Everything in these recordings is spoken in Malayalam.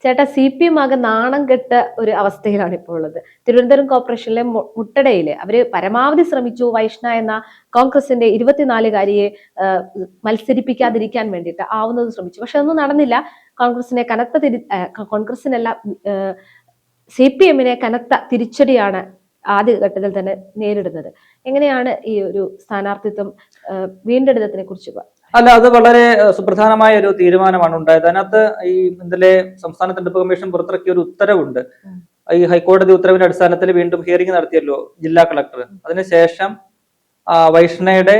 ചേട്ടാ CPM ആകെ നാണം കെട്ട ഒരു അവസ്ഥയിലാണ് ഇപ്പോൾ ഉള്ളത്. തിരുവനന്തപുരം കോർപ്പറേഷനിലെ മുട്ടടയില് അവര് പരമാവധി ശ്രമിച്ചു വൈഷ്ണ എന്ന കോൺഗ്രസിന്റെ 24-കാരിയെ മത്സരിപ്പിക്കാതിരിക്കാൻ വേണ്ടിയിട്ട് ആവുന്നത് ശ്രമിച്ചു. പക്ഷെ ഒന്നും നടന്നില്ല. കോൺഗ്രസിനെ കോൺഗ്രസിനല്ല CPM-നെ കനത്ത തിരിച്ചടിയാണ് ആദ്യഘട്ടത്തിൽ തന്നെ നേരിടുന്നത്. എങ്ങനെയാണ് ഈ ഒരു സ്ഥാനാർത്ഥിത്വം വീണ്ടെടുത്തതിനെ കുറിച്ച്? അല്ല, അത് വളരെ സുപ്രധാനമായ ഒരു തീരുമാനമാണ് ഉണ്ടായത്. അതിനകത്ത് ഈ ഇന്നലെ സംസ്ഥാന തെരഞ്ഞെടുപ്പ് കമ്മീഷൻ പുറത്തിറക്കിയ ഒരു ഉത്തരവുണ്ട്. ഈ ഹൈക്കോടതി ഉത്തരവിന്റെ അടിസ്ഥാനത്തിൽ വീണ്ടും ഹിയറിംഗ് നടത്തിയല്ലോ ജില്ലാ കളക്ടർ. അതിനുശേഷം വൈഷ്ണയുടെ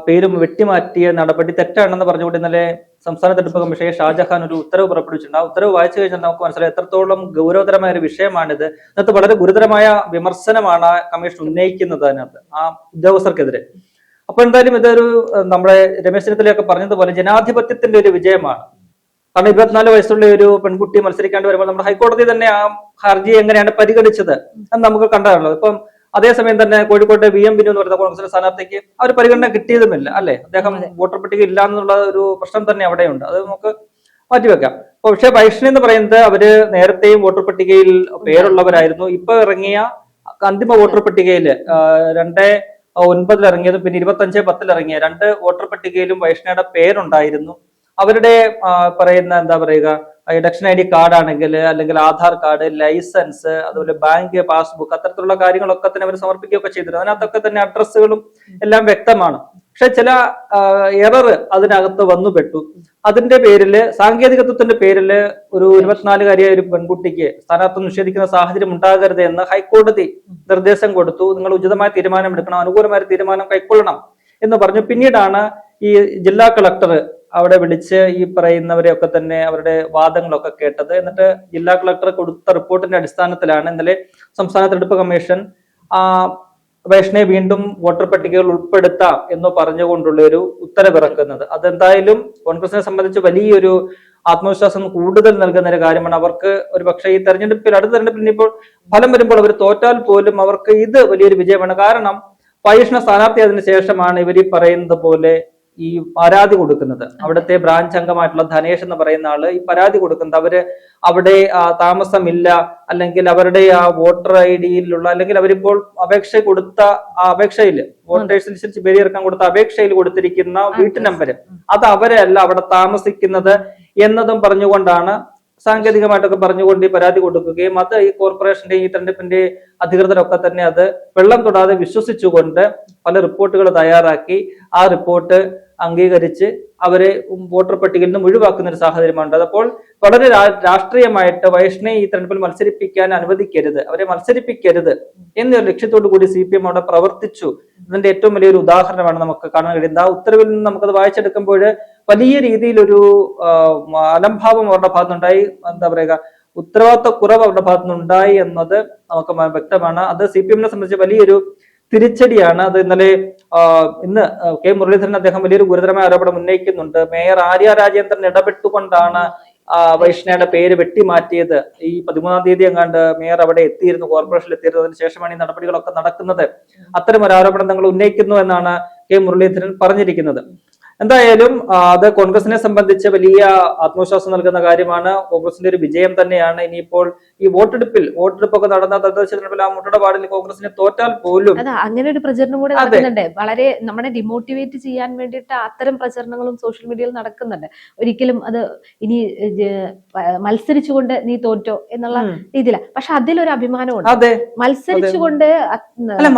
പേര് വെട്ടിമാറ്റിയ നടപടി തെറ്റാണെന്ന് പറഞ്ഞുകൊണ്ട് ഇന്നലെ സംസ്ഥാന തെരഞ്ഞെടുപ്പ് കമ്മീഷൻ ഷാജഹാൻ ഒരു ഉത്തരവ് പുറപ്പെടുവിച്ചിട്ടുണ്ട്. ആ ഉത്തരവ് വായിച്ചു കഴിഞ്ഞാൽ നമുക്ക് മനസ്സിലായി എത്രത്തോളം ഗൗരവതരമായ ഒരു വിഷയമാണിത്. അതിനകത്ത് വളരെ ഗുരുതരമായ വിമർശനമാണ് കമ്മീഷൻ ഉന്നയിക്കുന്നത് അതിനകത്ത് ആ ഉദ്യോഗസ്ഥർക്കെതിരെ. അപ്പൊ എന്തായാലും ഇതൊരു നമ്മുടെ രമേശ് ചെന്നിത്തലയൊക്കെ പറഞ്ഞതുപോലെ ജനാധിപത്യത്തിന്റെ ഒരു വിജയമാണ്. കാരണം 24 വയസ്സുള്ള ഒരു പെൺകുട്ടി മത്സരിക്കാണ്ട് വരുമ്പോൾ നമ്മുടെ ഹൈക്കോടതി തന്നെ ആ ഹർജി എങ്ങനെയാണ് പരിഗണിച്ചത് എന്ന് നമുക്ക് കണ്ടാണല്ലോ. ഇപ്പം അതേസമയം തന്നെ കോഴിക്കോട്ടെ VM ബിനു എന്ന് പറയുന്ന കോൺഗ്രസിന്റെ സ്ഥാനാർത്ഥിക്ക് ആ ഒരു പരിഗണന കിട്ടിയതുമില്ല അല്ലെ. അദ്ദേഹം വോട്ടർ പട്ടിക ഇല്ല എന്നുള്ള ഒരു പ്രശ്നം തന്നെ അവിടെയുണ്ട്. അത് നമുക്ക് മാറ്റിവെക്കാം. പക്ഷെ വൈഷ്ണ എന്ന് പറയുന്നത് അവര് നേരത്തെയും വോട്ടർ പട്ടികയിൽ പേരുള്ളവരായിരുന്നു. ഇപ്പൊ ഇറങ്ങിയ അന്തിമ വോട്ടർ പട്ടികയില് 2/9 ഇറങ്ങിയതും പിന്നെ 25/10 ഇറങ്ങിയ 2 വോട്ടർ പട്ടികയിലും വൈഷ്ണയുടെ പേരുണ്ടായിരുന്നു. അവരുടെ പറയുന്ന എന്താ പറയുക, ഇലക്ഷൻ ID കാർഡ് ആണെങ്കിൽ അല്ലെങ്കിൽ ആധാർ കാർഡ്, ലൈസൻസ്, അതുപോലെ ബാങ്ക് പാസ്ബുക്ക്, അത്തരത്തിലുള്ള കാര്യങ്ങളൊക്കെ തന്നെ അവർ സമർപ്പിക്കുകയൊക്കെ ചെയ്തിരുന്നു. അതിനകത്തൊക്കെ തന്നെ അഡ്രസ്സുകളും എല്ലാം വ്യക്തമാണ്. പക്ഷെ ചില എറർ അതിനകത്ത് വന്നുപെട്ടു. അതിന്റെ പേരില്, സാങ്കേതികത്വത്തിന്റെ പേരില് ഒരു 24-കാരിയായ ഒരു പെൺകുട്ടിക്ക് സ്ഥാനാർത്ഥിത്വം നിഷേധിക്കുന്ന സാഹചര്യം ഉണ്ടാകരുത് എന്ന് ഹൈക്കോടതി നിർദ്ദേശം കൊടുത്തു. നിങ്ങൾ ഉചിതമായ തീരുമാനം എടുക്കണം, അനുകൂലമായ തീരുമാനം കൈക്കൊള്ളണം എന്ന് പറഞ്ഞു. പിന്നീടാണ് ഈ ജില്ലാ കളക്ടർ അവിടെ വിളിച്ച് ഈ പറയുന്നവരെയൊക്കെ തന്നെ അവരുടെ വാദങ്ങളൊക്കെ കേട്ടത്. എന്നിട്ട് ജില്ലാ കളക്ടർ കൊടുത്ത റിപ്പോർട്ടിന്റെ അടിസ്ഥാനത്തിലാണ് ഇന്നലെ സംസ്ഥാന തെരഞ്ഞെടുപ്പ് കമ്മീഷൻ വൈഷ്ണയെ വീണ്ടും വോട്ടർ പട്ടികയിൽ ഉൾപ്പെടുത്താം എന്ന് പറഞ്ഞുകൊണ്ടുള്ള ഒരു ഉത്തരവിറക്കുന്നത്. അതെന്തായാലും കോൺഗ്രസിനെ സംബന്ധിച്ച് വലിയൊരു ആത്മവിശ്വാസം കൂടുതൽ നൽകുന്ന ഒരു കാര്യമാണ്. അവർക്ക് ഒരു പക്ഷേ ഈ തെരഞ്ഞെടുപ്പിൽ, അടുത്ത തെരഞ്ഞെടുപ്പിൽ ഇപ്പോൾ ഫലം വരുമ്പോൾ അവർ തോറ്റാൽ പോലും അവർക്ക് ഇത് വലിയൊരു വിജയമാണ്. കാരണം വൈഷ്ണ സ്ഥാനാർത്ഥിയായതിനു ശേഷമാണ് ഇവർ ഈ പറയുന്നത് പോലെ ഈ പരാതി കൊടുക്കുന്നത്. അവിടുത്തെ ബ്രാഞ്ച് അംഗമായിട്ടുള്ള ധനേഷ് എന്ന് പറയുന്ന ആള് ഈ പരാതി കൊടുക്കുന്നത് അവര് അവിടെ താമസമില്ല, അല്ലെങ്കിൽ അവരുടെ ആ വോട്ടർ ID-യിലുള്ള, അല്ലെങ്കിൽ അവരിപ്പോൾ അപേക്ഷ കൊടുത്ത ആ അപേക്ഷയില് വോട്ടേഴ്സ് ലിസ്റ്റിൽ പേര് ചേർക്കാൻ കൊടുത്ത അപേക്ഷയിൽ കൊടുത്തിരിക്കുന്ന വീട്ടു നമ്പര് അത് അവരെ അല്ല അവിടെ താമസിക്കുന്നത് എന്നതും പറഞ്ഞുകൊണ്ടാണ്, സാങ്കേതികമായിട്ടൊക്കെ പറഞ്ഞുകൊണ്ട് ഈ പരാതി കൊടുക്കുകയും അത് ഈ കോർപ്പറേഷന്റെ ഈ തെരഞ്ഞെടുപ്പിന്റെ അധികൃതരൊക്കെ തന്നെ അത് വെള്ളം തൊടാതെ വിശ്വസിച്ചുകൊണ്ട് പല റിപ്പോർട്ടുകൾ തയ്യാറാക്കി ആ റിപ്പോർട്ട് അംഗീകരിച്ച് അവരെ വോട്ടർ പട്ടികയിൽ നിന്നും ഒഴിവാക്കുന്ന ഒരു സാഹചര്യമുണ്ട്. അപ്പോൾ വളരെ രാഷ്ട്രീയമായിട്ട് വൈഷ്ണയെ ഈ തെരഞ്ഞെടുപ്പിൽ മത്സരിപ്പിക്കാൻ അനുവദിക്കരുത്, അവരെ മത്സരിപ്പിക്കരുത് എന്നൊരു ലക്ഷ്യത്തോടു കൂടി CPM അവിടെ പ്രവർത്തിച്ചു. ഇതിന്റെ ഏറ്റവും വലിയൊരു ഉദാഹരണമാണ് നമുക്ക് കാണാൻ കഴിയുന്നത്. ആ ഉത്തരവിൽ നിന്ന് നമുക്കത് വായിച്ചെടുക്കുമ്പോൾ വലിയ രീതിയിലൊരു അലംഭാവം അവരുടെ ഭാഗത്തുനിന്നുണ്ടായി, എന്താ പറയുക, ഉത്തരവാദിത്വക്കുറവ് അവരുടെ ഭാഗത്തുനിന്നുണ്ടായി എന്നത് നമുക്ക് വ്യക്തമാണ്. അത് CPM-നെ സംബന്ധിച്ച് വലിയൊരു തിരിച്ചടിയാണ്. അത് ഇന്ന് K. മുരളീധരൻ അദ്ദേഹം വലിയൊരു ഗുരുതരമായ ആരോപണം ഉന്നയിക്കുന്നുണ്ട്. മേയർ ആര്യ രാജേന്ദ്രൻ ഇടപെട്ടുകൊണ്ടാണ് വൈഷ്ണയുടെ പേര് വെട്ടിമാറ്റിയത്. ഈ 13-ാം തീയതി എങ്ങാണ്ട് മേയർ അവിടെ എത്തിയിരുന്നു, കോർപ്പറേഷനിൽ എത്തിയിരുന്നു. അതിന് ശേഷമാണ് ഈ നടപടികളൊക്കെ നടക്കുന്നത്. അത്തരം ഒരു ആരോപണം തങ്ങൾ ഉന്നയിക്കുന്നു എന്നാണ് K. മുരളീധരൻ പറഞ്ഞിരിക്കുന്നത്. എന്തായാലും അത് കോൺഗ്രസിനെ സംബന്ധിച്ച് വലിയ ആത്മവിശ്വാസം നൽകുന്ന കാര്യമാണ്. കോൺഗ്രസിന്റെ ഒരു വിജയം തന്നെയാണ്. ഇനിയിപ്പോൾ ഈ വോട്ടെടുപ്പൊക്കെ നടന്ന തദ്ദേശ തെരഞ്ഞെടുപ്പിൽ ആ മുട്ടയുടെ വാർഡിൽ കോൺഗ്രസിനെ തോറ്റാൽ പോലും അങ്ങനെ ഒരു പ്രചരണം കൂടെ നടക്കുന്നുണ്ട്. വളരെ നമ്മളെ ഡിമോട്ടിവേറ്റ് ചെയ്യാൻ വേണ്ടിയിട്ട് അത്തരം പ്രചരണങ്ങളും സോഷ്യൽ മീഡിയയിൽ നടക്കുന്നുണ്ട്. ഒരിക്കലും അത് ഇനി മത്സരിച്ചുകൊണ്ട് നീ തോറ്റോ എന്നുള്ള രീതിയിലാണ്. പക്ഷെ അതിലൊരു അഭിമാനമുണ്ട്. മത്സരിച്ചുകൊണ്ട്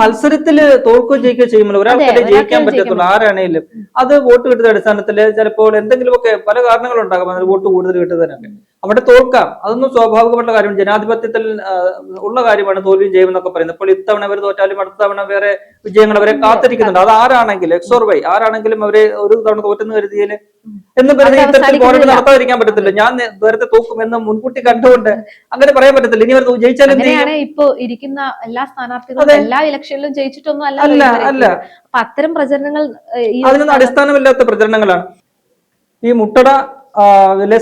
മത്സരത്തില് തോൽക്കുകയോ ജയിക്കുകയോ ചെയ്യുമ്പോൾ ഒരാൾക്കല്ലേ ജയിക്കാൻ പറ്റത്തുള്ളൂ, ആരാണേലും. അത് വോട്ട് കിട്ടുന്ന അടിസ്ഥാനത്തിൽ ചിലപ്പോൾ എന്തെങ്കിലുമൊക്കെ പല കാരണങ്ങളുണ്ടാകും. അതിന് വോട്ട് കൂടുതൽ കിട്ടുന്നതിനൊക്കെ അവിടെ തോൽക്കാം. അതൊന്നും സ്വാഭാവികമായിട്ടുള്ള കാര്യമാണ്, ജനാധിപത്യത്തിൽ ഉള്ള കാര്യമാണ് തോൽവിയും ചെയ്യുമെന്നൊക്കെ പറയുന്നത്. അപ്പോൾ ഇത്തവണ അവർ തോറ്റാലും അടുത്ത തവണ വേറെ വിജയങ്ങൾ അവരെ കാത്തിരിക്കുന്നുണ്ട്. അത് ആരാണെങ്കിലും XOR ആരാണെങ്കിലും അവരെ ഒരു തവണ തോറ്റെന്ന് കരുതിയാല് എന്ന് പറഞ്ഞ ഇത്തരത്തിൽ പോരാട്ടം നടത്താതിരിക്കാൻ പറ്റത്തില്ല. ഞാൻ നേരത്തെ തോക്കുമെന്ന് മുൻകൂട്ടി കണ്ടുകൊണ്ട് അങ്ങനെ പറയാൻ പറ്റത്തില്ല. ഇനി അവർ ജയിച്ചാലും ഇപ്പൊ ഇരിക്കുന്ന എല്ലാ സ്ഥാനാർത്ഥികളും എല്ലാ ഇലക്ഷനിലും ജയിച്ചിട്ടൊന്നും അല്ല. അത്തരം പ്രചരണങ്ങൾ അതിനൊന്നും അടിസ്ഥാനമില്ലാത്ത പ്രചരണങ്ങളാണ്. ഈ മുട്ടട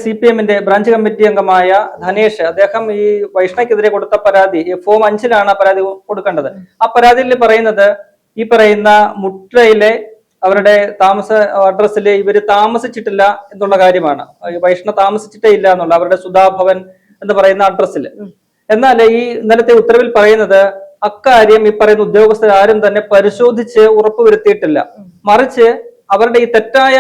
CPM-ന്റെ ബ്രാഞ്ച് കമ്മിറ്റി അംഗമായ ധനേഷ്, അദ്ദേഹം ഈ വൈഷ്ണയ്ക്കെതിരെ കൊടുത്ത പരാതി Form 5-ലാണ് പരാതി കൊടുക്കേണ്ടത്. ആ പരാതിയിൽ പറയുന്നത് ഈ പറയുന്ന മുട്ടയിലെ അവരുടെ താമസ അഡ്രസ്സിൽ ഇവര് താമസിച്ചിട്ടില്ല എന്നുള്ള കാര്യമാണ്. വൈഷ്ണ താമസിച്ചിട്ടേ ഇല്ല എന്നുള്ള അവരുടെ സുധാഭവൻ എന്ന് പറയുന്ന അഡ്രസ്സിൽ. എന്നാൽ ഈ ഇന്നലത്തെ ഉത്തരവിൽ പറയുന്നത് അക്കാര്യം ഈ പറയുന്ന ഉദ്യോഗസ്ഥർ ആരും തന്നെ പരിശോധിച്ച് ഉറപ്പുവരുത്തിയിട്ടില്ല. മറിച്ച് അവരുടെ ഈ തെറ്റായ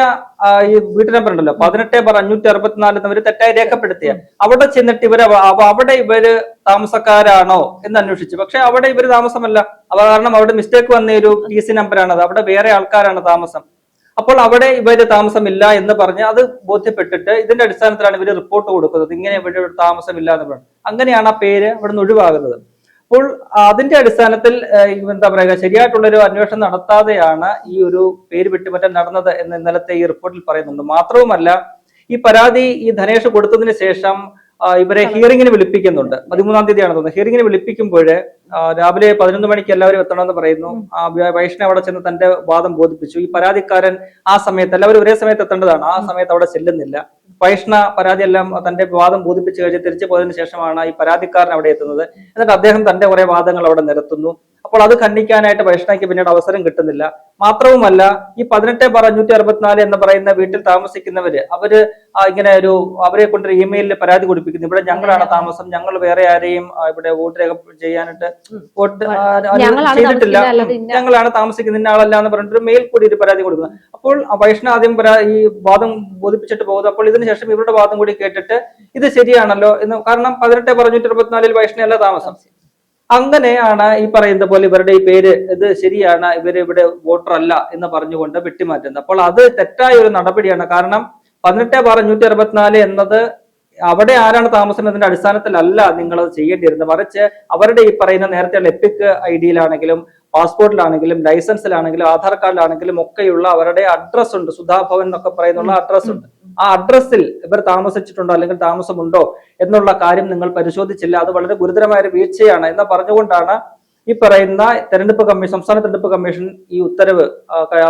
ഈ വീട്ടു നമ്പർ ഉണ്ടല്ലോ 18/564 എന്നവര് തെറ്റായി രേഖപ്പെടുത്തിയ അവിടെ ചെന്നിട്ട് അവിടെ ഇവര് താമസക്കാരാണോ എന്ന് അന്വേഷിച്ചു. പക്ഷെ അവിടെ ഇവര് താമസമല്ല. കാരണം അവിടെ മിസ്റ്റേക്ക് വന്ന ഒരു PC നമ്പറാണത്. അവിടെ വേറെ ആൾക്കാരാണ് താമസം. അപ്പോൾ അവിടെ ഇവര് താമസമില്ല എന്ന് പറഞ്ഞ് അത് ബോധ്യപ്പെട്ടിട്ട് ഇതിന്റെ അടിസ്ഥാനത്തിലാണ് ഇവര് റിപ്പോർട്ട് കൊടുക്കുന്നത്. ഇങ്ങനെ ഇവിടെ താമസമില്ല എന്ന് പറഞ്ഞു. അങ്ങനെയാണ് ആ പേര് അവിടെ നിന്ന് ഒഴിവാകുന്നത്. അപ്പോൾ അതിന്റെ അടിസ്ഥാനത്തിൽ എന്താ പറയുക, ശരിയായിട്ടുള്ളൊരു അന്വേഷണം നടത്താതെയാണ് ഈ ഒരു പേര് വെട്ടിമാറ്റം നടന്നത് എന്ന് ഇന്നലത്തെ ഈ റിപ്പോർട്ടിൽ പറയുന്നുണ്ട്. മാത്രവുമല്ല, ഈ പരാതി ഈ ധനേഷ് കൊടുത്തതിന് ശേഷം ഇവരെ ഹിയറിംഗിന് വിളിപ്പിക്കുന്നുണ്ട്. 13-ാം തീയതിയാണ് തോന്നുന്നത്. ഹിയറിംഗിന് വിളിപ്പിക്കുമ്പോൾ രാവിലെ 11 മണിക്ക് എല്ലാവരും എത്തണമെന്ന് പറയുന്നു. വൈഷ്ണവ് അവിടെ ചെന്ന് തന്റെ വാദം ബോധിപ്പിച്ചു. ഈ പരാതിക്കാരൻ ആ സമയത്ത് എല്ലാവരും ഒരേ സമയത്ത് എത്തേണ്ടതാണ്. ആ സമയത്ത് അവിടെ ചെല്ലുന്നില്ല. വൈഷ്ണ പരാതിയെല്ലാം തന്റെ വാദം ബോധിപ്പിച്ച് കഴിഞ്ഞ് തിരിച്ചു പോയതിനു ശേഷമാണ് ഈ പരാതിക്കാരൻ അവിടെ എത്തുന്നത്. എന്നിട്ട് അദ്ദേഹം തന്റെ കുറെ വാദങ്ങൾ അവിടെ നിരത്തുന്നു. അപ്പോൾ അത് ഖണ്ഡിക്കാനായിട്ട് വൈഷ്ണയ്ക്ക് പിന്നീട് അവസരം കിട്ടുന്നില്ല. മാത്രവുമല്ല, ഈ 18/564 എന്ന് പറയുന്ന വീട്ടിൽ താമസിക്കുന്നവര് അവര് ഇങ്ങനെ അവരെ കൊണ്ടൊരു ഇമെയിലിൽ പരാതി കൊടുപ്പിക്കുന്നു. ഇവിടെ ഞങ്ങളാണ് താമസം, ഞങ്ങൾ വേറെ ആരെയും ഇവിടെ വോട്ട് രേഖ ചെയ്യാനായിട്ട് വോട്ട് ചെയ്തിട്ടില്ല, ഞങ്ങളാണ് താമസിക്കുന്നത്, ഇന്ന ആളല്ല എന്ന് പറഞ്ഞിട്ട് മെയിൽ കൂടി ഒരു പരാതി കൊടുക്കുന്നത്. അപ്പോൾ വൈഷ്ണ ആദ്യം ഈ വാദം ബോധിപ്പിച്ചിട്ട് പോകുന്നത്. അപ്പോൾ ഇതിന് ശേഷം ഇവരുടെ വാദം കൂടി കേട്ടിട്ട് ഇത് ശരിയാണല്ലോ എന്ന്, കാരണം 18/564 വൈഷ്ണയല്ല താമസം. അങ്ങനെയാണ് ഈ പറയുന്ന പോലെ ഇവരുടെ ഈ പേര് ഇത് ശരിയാണ്, ഇവര് ഇവിടെ വോട്ടർ അല്ല എന്ന് പറഞ്ഞുകൊണ്ട് വെട്ടിമാറ്റുന്നത്. അപ്പോൾ അത് തെറ്റായ ഒരു നടപടിയാണ്. കാരണം 18/564 എന്നത് അവിടെ ആരാണ് താമസം എന്നതിന്റെ അടിസ്ഥാനത്തിലല്ല നിങ്ങൾ അത് ചെയ്യേണ്ടിയിരുന്നത്. മറിച്ച് അവരുടെ ഈ പറയുന്ന നേരത്തെയുള്ള എപ്പിക് ഐഡിയിലാണെങ്കിലും പാസ്പോർട്ടിലാണെങ്കിലും ലൈസൻസിലാണെങ്കിലും ആധാർ കാർഡിലാണെങ്കിലും ഒക്കെയുള്ള അവരുടെ അഡ്രസ് ഉണ്ട്. സുധാഭവൻ എന്നൊക്കെ പറയുന്നുള്ള അഡ്രസ് ഉണ്ട്. ആ അഡ്രസ്സിൽ ഇവർ താമസിച്ചിട്ടുണ്ടോ അല്ലെങ്കിൽ താമസമുണ്ടോ എന്നുള്ള കാര്യം നിങ്ങൾ പരിശോധിച്ചില്ല. അത് വളരെ ഗുരുതരമായ ഒരു വീഴ്ചയാണ് എന്ന് പറഞ്ഞുകൊണ്ടാണ് ഈ പറയുന്ന സംസ്ഥാന തെരഞ്ഞെടുപ്പ് കമ്മീഷൻ ഈ ഉത്തരവ്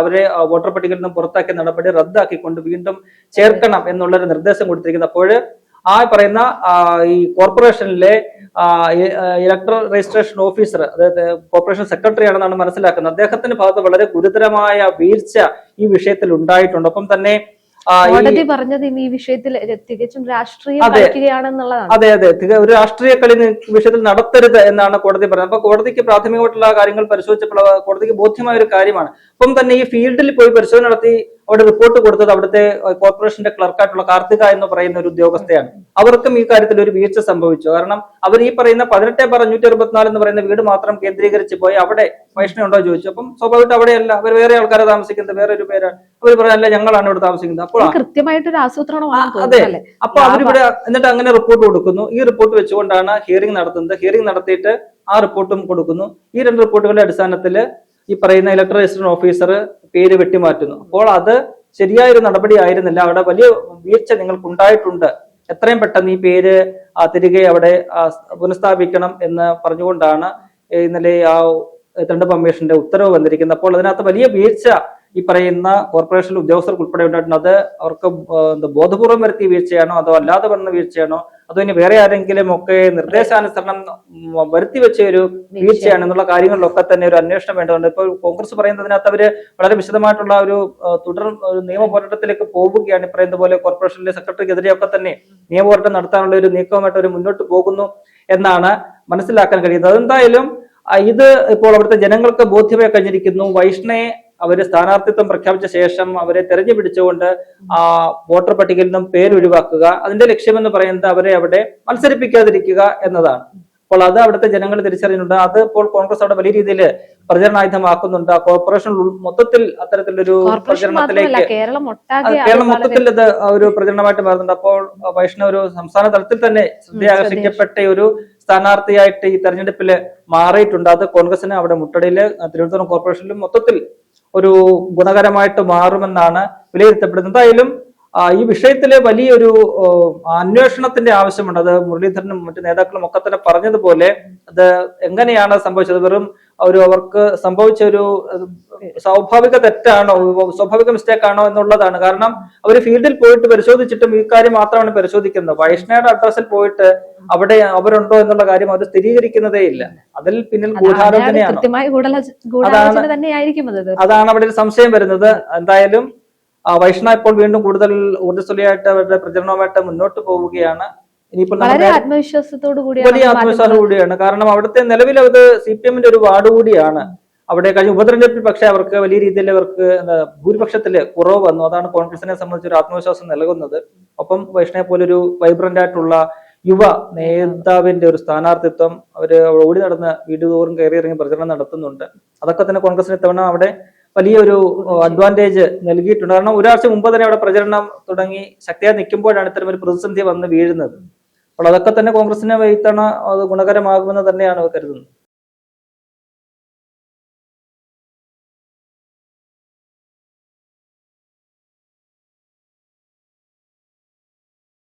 അവരെ വോട്ടർ പട്ടികയിൽ നിന്നും പുറത്താക്കിയ നടപടി റദ്ദാക്കിക്കൊണ്ട് വീണ്ടും ചേർക്കണം എന്നുള്ളൊരു നിർദ്ദേശം കൊടുത്തിരിക്കുന്നത്. അപ്പോൾ ആ പറയുന്ന ഈ കോർപ്പറേഷനിലെ ഇലക്ട്രൽ രജിസ്ട്രേഷൻ ഓഫീസർ, അതായത് കോർപ്പറേഷൻ സെക്രട്ടറി ആണെന്നാണ് മനസ്സിലാക്കുന്നത്. അദ്ദേഹത്തിന്റെ ഭാഗത്ത് വളരെ ഗുരുതരമായ വീഴ്ച ഈ വിഷയത്തിൽ ഉണ്ടായിട്ടുണ്ട്. ഒപ്പം തന്നെ കോടതി പറഞ്ഞത് ഈ വിഷയത്തിൽ തികച്ചും രാഷ്ട്രീയം കളിക്കുകയാണെന്നുള്ളതാണ്. അതെ, ഒരു രാഷ്ട്രീയ കളി വിഷയത്തിൽ നടത്തരുത് എന്നാണ് കോടതി പറഞ്ഞത്. അപ്പൊ കോടതിക്ക് പ്രാഥമികമായിട്ടുള്ള കാര്യങ്ങൾ പരിശോധിച്ചപ്പോൾ കോടതിക്ക് ബോധ്യമായ ഒരു കാര്യമാണ്. ഒപ്പം തന്നെ ഈ ഫീൽഡിൽ പോയി പരിശോധന നടത്തി അവിടെ റിപ്പോർട്ട് കൊടുത്തത് അവിടുത്തെ കോർപ്പറേഷന്റെ ക്ലർക്കായിട്ടുള്ള കാർത്തിക എന്ന് പറയുന്ന ഒരു ഉദ്യോഗസ്ഥയാണ്. അവർക്കും ഈ കാര്യത്തിൽ ഒരു വീഴ്ച സംഭവിച്ചു. കാരണം അവർ ഈ പറയുന്ന 18/564 എന്ന് പറയുന്ന വീട് മാത്രം കേന്ദ്രീകരിച്ച് പോയി അവിടെ വൈഷ്ണവ് ഉണ്ടോ ചോദിച്ചു. അപ്പം സ്വാഭാവികമായിട്ട് അവിടെയല്ല, അവർ വേറെ ആൾക്കാരെ താമസിക്കുന്നത്, വേറെ ഒരു പേരാണ്. അവർ പറയാനല്ല ഞങ്ങളാണ് ഇവിടെ താമസിക്കുന്നത്. അപ്പോൾ കൃത്യമായിട്ടൊരു ആസൂത്രണമാണ്. അതെ, അപ്പൊ അവരിവിടെ എന്നിട്ട് അങ്ങനെ റിപ്പോർട്ട് കൊടുക്കുന്നു. ഈ റിപ്പോർട്ട് വെച്ചുകൊണ്ടാണ് ഹിയറിംഗ് നടത്തുന്നത്. ഹിയറിംഗ് നടത്തിയിട്ട് ആ റിപ്പോർട്ടും കൊടുക്കുന്നു. ഈ 2 റിപ്പോർട്ടുകളുടെ അടിസ്ഥാനത്തിൽ ഈ പറയുന്ന ഇലക്ട്രൽ രജിസ്ട്രേഷൻ ഓഫീസർ പേര് വെട്ടിമാറ്റുന്നു. അപ്പോൾ അത് ശരിയായൊരു നടപടി ആയിരുന്നില്ല. അവിടെ വലിയ വീഴ്ച നിങ്ങൾക്ക് ഉണ്ടായിട്ടുണ്ട്. എത്രയും പെട്ടെന്ന് ഈ പേര് തിരികെ അവിടെ പുനഃസ്ഥാപിക്കണം എന്ന് പറഞ്ഞുകൊണ്ടാണ് ഇന്നലെ ആ തെരഞ്ഞെടുപ്പ് കമ്മീഷന്റെ ഉത്തരവ് വന്നിരിക്കുന്നത്. അപ്പോൾ അതിനകത്ത് വലിയ വീഴ്ച ഈ പറയുന്ന കോർപ്പറേഷൻ ഉദ്യോഗസ്ഥർക്ക് ഉൾപ്പെടെ ഉണ്ടായിട്ടുണ്ട്. അത് അവർക്ക് ബോധപൂർവം വരുത്തിയ വീഴ്ചയാണോ അതോ അല്ലാതെ വന്ന വീഴ്ചയാണോ അതോ ഇനി വേറെ ആരെങ്കിലും ഒക്കെ നിർദ്ദേശാനുസരണം വരുത്തി വെച്ച ഒരു വീഴ്ചയാണ് എന്നുള്ള കാര്യങ്ങളിലൊക്കെ തന്നെ ഒരു അന്വേഷണം വേണ്ടതുണ്ട്. ഇപ്പോൾ കോൺഗ്രസ് പറയുന്നതിനകത്ത് അവര് വളരെ വിശദമായിട്ടുള്ള ഒരു നിയമ പോരാട്ടത്തിലേക്ക് പോവുകയാണ്. ഈ പറയുന്ന പോലെ കോർപ്പറേഷനിലെ സെക്രട്ടറിക്കെതിരെയൊക്കെ തന്നെ നിയമപോരാട്ടം നടത്താനുള്ള ഒരു നീക്കവുമായിട്ട് അവർ മുന്നോട്ട് പോകുന്നു എന്നാണ് മനസ്സിലാക്കാൻ കഴിയുന്നത്. അതെന്തായാലും ഇത് ഇപ്പോൾ അവിടുത്തെ ജനങ്ങൾക്ക് ബോധ്യമായി കഴിഞ്ഞിരിക്കുന്നു. വൈഷ്ണയെ അവര് സ്ഥാനാർത്ഥിത്വം പ്രഖ്യാപിച്ച ശേഷം അവരെ തെരഞ്ഞു പിടിച്ചുകൊണ്ട് വോട്ടർ പട്ടികയിൽ നിന്നും പേരൊഴിവാക്കുക. അതിന്റെ ലക്ഷ്യമെന്ന് പറയുന്നത് അവരെ അവിടെ മത്സരിപ്പിക്കാതിരിക്കുക എന്നതാണ്. അപ്പോൾ അത് അവിടുത്തെ ജനങ്ങൾ തിരിച്ചറിഞ്ഞിട്ടുണ്ട്. അത് ഇപ്പോൾ കോൺഗ്രസ് അവിടെ വലിയ രീതിയിൽ പ്രചരണായുധമാക്കുന്നുണ്ട്. കോർപ്പറേഷൻ മൊത്തത്തിൽ അത്തരത്തിലൊരു പ്രചരണത്തിലേക്ക് കേരളം മൊത്തത്തിൽ ഇത് ഒരു പ്രചരണമായിട്ട് മാറുന്നുണ്ട്. അപ്പോൾ വൈഷ്ണവ് ഒരു സംസ്ഥാന തലത്തിൽ തന്നെ ശ്രദ്ധയാകർഷിക്കപ്പെട്ട ഒരു സ്ഥാനാർത്ഥിയായിട്ട് ഈ തെരഞ്ഞെടുപ്പിൽ മാറിയിട്ടുണ്ട്. അത് കോൺഗ്രസിന് അവിടെ മുട്ടടയില് തിരുവനന്തപുരം കോർപ്പറേഷനിലും മൊത്തത്തിൽ ഒരു ഗുണകരമായിട്ട് മാറുമെന്നാണ് വിലയിരുത്തപ്പെടുന്നത്. എന്തായാലും ഈ വിഷയത്തില് വലിയൊരു അന്വേഷണത്തിന്റെ ആവശ്യമുണ്ട്. അത് മുരളീധരനും മറ്റു നേതാക്കളും ഒക്കെ തന്നെ പറഞ്ഞതുപോലെ അത് എങ്ങനെയാണ് സംഭവിച്ചത്? വെറും അവർക്ക് സംഭവിച്ച ഒരു സ്വാഭാവിക തെറ്റാണോ, സ്വാഭാവിക മിസ്റ്റേക്ക് ആണോ എന്നുള്ളതാണ്. കാരണം അവർ ഫീൽഡിൽ പോയിട്ട് പരിശോധിച്ചിട്ടും ഈ കാര്യം മാത്രമാണ് പരിശോധിക്കുന്നത്. വൈഷ്ണയുടെ അഡ്രസ്സിൽ പോയിട്ട് അവിടെ അവരുണ്ടോ എന്നുള്ള കാര്യം അവർ സ്ഥിരീകരിക്കുന്നതേ ഇല്ല. അതിൽ പിന്നിൽ ഗൂഢാലോചനയാണ്. അതാണ് അവിടെ ഒരു സംശയം വരുന്നത്. എന്തായാലും വൈഷ്ണ ഇപ്പോൾ വീണ്ടും കൂടുതൽ ഊർജ്ജസ്വലിയായിട്ട് അവരുടെ പ്രചരണവുമായിട്ട് മുന്നോട്ട് പോവുകയാണ്. ഇനിയിപ്പോൾ വലിയ ആത്മവിശ്വാസത്തോടു കൂടിയാണ്. കാരണം അവിടുത്തെ നിലവിൽ അത് CPM-ന്റെ ഒരു വാർഡ് കൂടിയാണ്. അവിടെ കഴിഞ്ഞ ഉപതെരഞ്ഞെടുപ്പിൽ പക്ഷേ അവർക്ക് വലിയ രീതിയിൽ അവർക്ക് ഭൂരിപക്ഷത്തില് കുറവ് വന്നു. അതാണ് കോൺഗ്രസിനെ സംബന്ധിച്ച് ഒരു ആത്മവിശ്വാസം നൽകുന്നത്. ഒപ്പം വൈഷ്ണയെ പോലൊരു വൈബ്രന്റ് ആയിട്ടുള്ള യുവ നേതാവിന്റെ ഒരു സ്ഥാനാർത്ഥിത്വം അവര് ഓടി നടന്ന് വീട് തോറും കയറി ഇറങ്ങി പ്രചരണം നടത്തുന്നുണ്ട്. അതൊക്കെ തന്നെ കോൺഗ്രസിന് ഇത്തവണ അവിടെ വലിയൊരു അഡ്വാൻറ്റേജ് നൽകിയിട്ടുണ്ട്. കാരണം ഒരാഴ്ച മുമ്പ് തന്നെ അവിടെ പ്രചരണം തുടങ്ങി ശക്തിയായി നിൽക്കുമ്പോഴാണ് ഇത്തരം ഒരു പ്രതിസന്ധി വന്ന് വീഴുന്നത്. അപ്പോൾ അതൊക്കെ തന്നെ കോൺഗ്രസിന് ഇത്തവണ അത് ഗുണകരമാകുമെന്ന് തന്നെയാണ് കരുതുന്നത്.